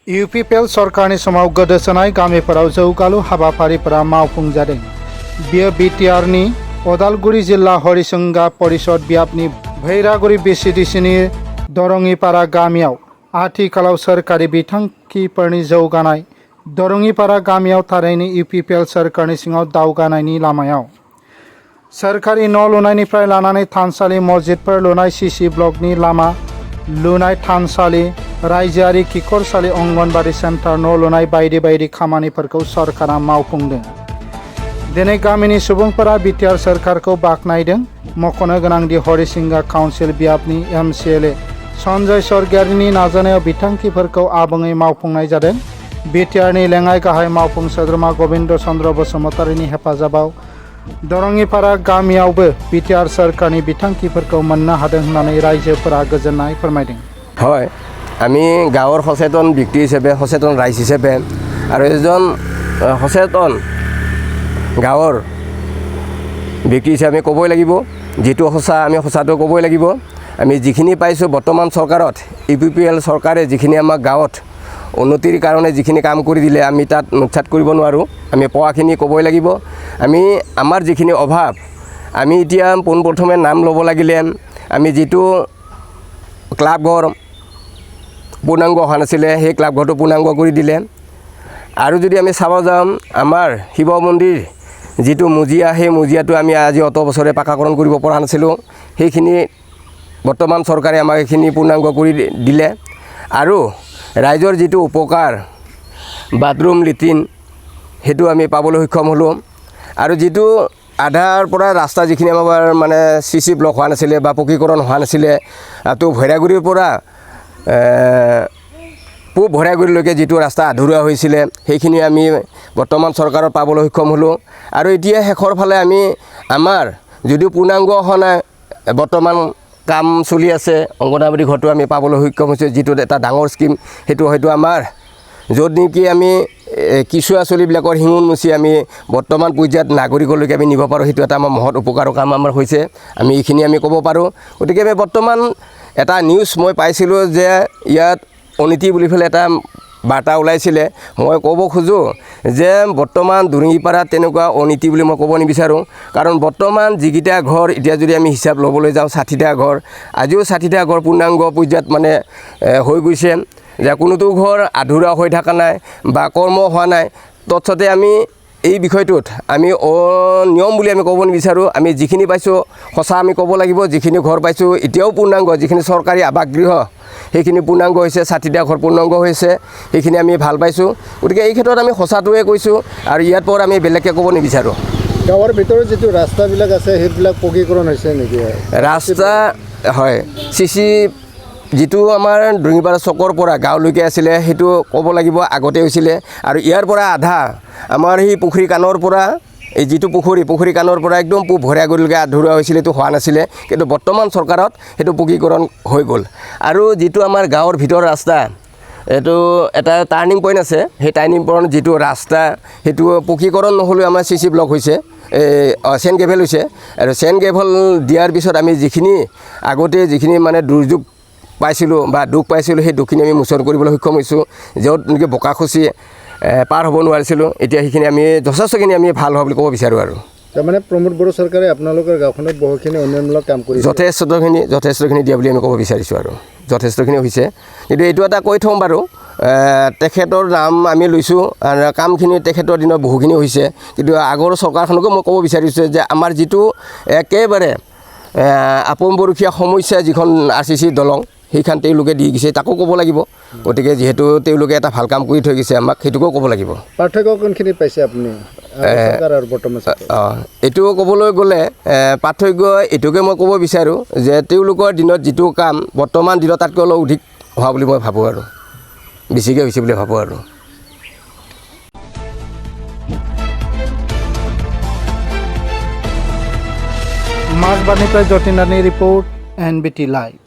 UPPL सरकारनि समाव गोदोसोनाय गामिफोराव जौगालु हाबाफारिफोरा मावफुंजादों। बेयो बिटिआरनि उदालगुरि जिल्ला हरिसिंगा परिषद बियाबनि भैरागुरि BCDCनि दरङिपारा गामियाव आथिखालाव सोरखारि बिथांखिफोरनि जौगानाय। दरङिपारा गामियाव थारैनो UPPL सरकारनि सिङाव दावगानायनि लामायाव। सोरखारि न' लुनायनिफ्राय लानानै थानसालि मस्जिदफोर लुनाय, CC ब्लकनि लामा लुनाय, थानसालि, रायजोआरि खिखरसालि, अंगनबादि सेन्टार न' लुनाय बायदि बायदि खामानिफोरखौ सरकारा मावफुंदों। दिनै गामिनि सुबुंफोरा बिटिआर सरकारखौ बाख्नायदों। मख'नो गोनांदि हरिसिंगा काउन्सिल बियाबनि MCLA सन्जय सरगियारिनि नाजानायाव बिथांखिफोरखौ आबुङै मावफुंनाय जादों। बिटिआरनि लेङाइ गाहाय मावफुं सोद्रोमा गबिन्द चन्द्र बसुमतारीनि हेफाजाबाव दरङिपारा गामियावबो बिटिआर सरकारनि बिथांखिफोरखौ मोननो हादों होननानै रायजोफोरा गोजोननाय फोरमायदों। হয়, আমি গাঁৱৰ সচেতন ব্যক্তি হিচাপে, সচেতন ৰাইজ হিচাপে আৰু এজন সচেতন গাঁৱৰ ব্যক্তি হিচাপে আমি ক'বই লাগিব। যিটো সঁচা আমি সঁচাটো ক'বই লাগিব। আমি যিখিনি পাইছোঁ বৰ্তমান চৰকাৰত, UPPL চৰকাৰে যিখিনি আমাক গাঁৱত উন্নতিৰ কাৰণে যিখিনি কাম কৰি দিলে, আমি তাত নুৎসাত কৰিব নোৱাৰোঁ। আমি পোৱাখিনি ক'বই লাগিব। আমি আমাৰ যিখিনি অভাৱ, আমি এতিয়া পোনপ্ৰথমে নাম ল'ব লাগিলে আমি যিটো ক্লাবঘৰ পূৰ্ণাংগ হোৱা নাছিলে, সেই ক্লাবঘৰটো পূৰ্ণাংগ কৰি দিলে। আৰু যদি আমি চাব যাওঁ, আমাৰ শিৱ মন্দিৰ যিটো মজিয়া, সেই মজিয়াটো আমি আজি অত বছৰে পাকাকৰণ কৰিব পৰা নাছিলোঁ। সেইখিনি বৰ্তমান চৰকাৰে আমাক এইখিনি পূৰ্ণাংগ কৰি দিলে। আৰু ৰাইজৰ যিটো উপকাৰ, বাথৰুম, লেট্ৰিন, সেইটো আমি পাবলৈ সক্ষম হ'লোঁ। আৰু যিটো আধাৰ পৰা ৰাস্তা যিখিনি আমাৰ মানে CC ব্লক হোৱা নাছিলে বা পকীকৰণ হোৱা নাছিলে, তো ভৈৰাগুৰিৰ পৰা পূব ভৈৰাগুৰিলৈকে যিটো ৰাস্তা আধৰুৱা হৈছিলে, সেইখিনি আমি বৰ্তমান চৰকাৰত পাবলৈ সক্ষম হ'লোঁ। আৰু এতিয়া শেষৰ ফালে আমি আমাৰ যদিও পূৰ্ণাংগ হোৱা নাই, বৰ্তমান কাম চলি আছে, অংগনবাদী ঘৰটো আমি পাবলৈ সক্ষম হৈছোঁ, যিটো এটা ডাঙৰ স্কিম। সেইটো হয়তো আমাৰ য'ত নেকি আমি কেঁচুৱা চলিবিলাকৰ শিঙুন মুচি আমি বৰ্তমান পৰ্যায়ত নাগৰিকলৈকে আমি নিব পাৰোঁ, সেইটো এটা আমাৰ মহৎ উপকাৰৰ কাম আমাৰ হৈছে। আমি এইখিনি আমি ক'ব পাৰোঁ। গতিকে আমি বৰ্তমান এটা নিউজ মই পাইছিলোঁ যে ইয়াত অনীতি বুলি পেলাই এটা বাৰ্তা ওলাইছিলে। মই ক'ব খোজোঁ যে বৰ্তমান দৰঙিপাৰাত তেনেকুৱা অনীতি বুলি মই ক'ব নিবিচাৰোঁ। কাৰণ বৰ্তমান যিকেইটা ঘৰ, এতিয়া যদি আমি হিচাপ ল'বলৈ যাওঁ, 60টা ঘৰ, আজিও 60টা ঘৰ পূৰ্ণাংগ পৰ্যায়ত মানে হৈ গৈছে, যে কোনোটো ঘৰ আধৰুৱা হৈ থকা নাই বা কৰ্ম হোৱা নাই। তৎসতে আমি এই বিষয়টোত আমি নিয়ম বুলি আমি ক'ব নিবিচাৰোঁ। আমি যিখিনি পাইছোঁ সঁচা আমি ক'ব লাগিব। যিখিনি ঘৰ পাইছোঁ এতিয়াও পূৰ্ণাংগ, যিখিনি চৰকাৰী আৱাসগৃহ সেইখিনি পূৰ্ণাংগ হৈছে, 60টা ঘৰ পূৰ্ণাংগ হৈছে, সেইখিনি আমি ভাল পাইছোঁ। গতিকে এই ক্ষেত্ৰত আমি সঁচাটোৱে কৈছোঁ আৰু ইয়াৰ পৰা আমি বেলেগকৈ ক'ব নিবিচাৰোঁ। গাঁৱৰ ভিতৰত যিটো ৰাস্তাবিলাক আছে সেইবিলাক পকীকৰণ হৈছে নেকি? ৰাস্তা হয়, CC যিটো আমাৰ দৰঙিপাৰা চকৰ পৰা গাঁৱলৈকে আছিলে, সেইটো ক'ব লাগিব আগতে হৈছিলে। আৰু ইয়াৰ পৰা আধা আমাৰ সেই পুখুৰী কাণৰ পৰা, এই যিটো পুখুৰী কাণৰ পৰা একদম পূব ভৈৰাগুৰিলৈকে আধৰুৱা হৈছিলে, এইটো হোৱা নাছিলে। কিন্তু বৰ্তমান চৰকাৰত সেইটো পকীকৰণ হৈ গ'ল। আৰু যিটো আমাৰ গাঁৱৰ ভিতৰৰ ৰাস্তা, এইটো এটা টাৰ্ণিং পইণ্ট আছে, সেই টাৰ্ণিং পইণ্ট যিটো ৰাস্তা, সেইটো পকীকৰণ নহ'লেও আমাৰ CC ব্লক হৈছে, চেণ্ট গ্ৰেভেল হৈছে। আৰু চেণ্ট গ্ৰেভেল দিয়াৰ পিছত আমি যিখিনি আগতে যিখিনি মানে দুৰ্যোগ পাইছিলোঁ বা দুখ পাইছিলোঁ, সেই দুখখিনি আমি মোচন কৰিবলৈ সক্ষম হৈছোঁ। য'ত নেকি বোকা খচি পাৰ হ'ব নোৱাৰিছিলোঁ, এতিয়া সেইখিনি আমি যথেষ্টখিনি আমি ভাল হোৱা বুলি ক'ব বিচাৰোঁ। আৰু তাৰমানে প্ৰমোদ বড়ো চৰকাৰে আপোনালোকৰ গাঁওখনত বহুখিনি উন্নয়নমূলক কাম কৰিছে, যথেষ্টখিনি দিয়া বুলি আমি ক'ব বিচাৰিছোঁ। আৰু যথেষ্টখিনি হৈছে। কিন্তু এইটো এটা কৈ থওঁ বাৰু, তেখেতৰ নাম আমি লৈছোঁ, কামখিনি তেখেতৰ দিনত বহুখিনি হৈছে। কিন্তু আগৰ চৰকাৰখনকো মই ক'ব বিচাৰিছোঁ যে আমাৰ যিটো একেবাৰে আপোনবৰষীয়া সমস্যা, যিখন RCC দলং, সেইখন তেওঁলোকে দি গৈছে, তাকো ক'ব লাগিব। গতিকে যিহেতু তেওঁলোকে এটা ভাল কাম কৰি থৈ গৈছে, আমাক সেইটোকো ক'ব লাগিব। পাৰ্থক্য কোনখিনি পাইছে আপুনি চৰকাৰ আৰু বৰ্তমান? এইটো ক'বলৈ গ'লে পাৰ্থক্য এইটোকে মই ক'ব বিচাৰোঁ যে তেওঁলোকৰ দিনত যিটো কাম বৰ্তমান দিনত তাতকৈ অলপ অধিক হোৱা বুলি মই ভাবোঁ, আৰু বেছিকৈ হৈছে বুলি ভাবোঁ। আৰু মাজবাণীৰ পৰা যতীন ৰাণীৰ ৰিপৰ্ট, NBT লাইভ।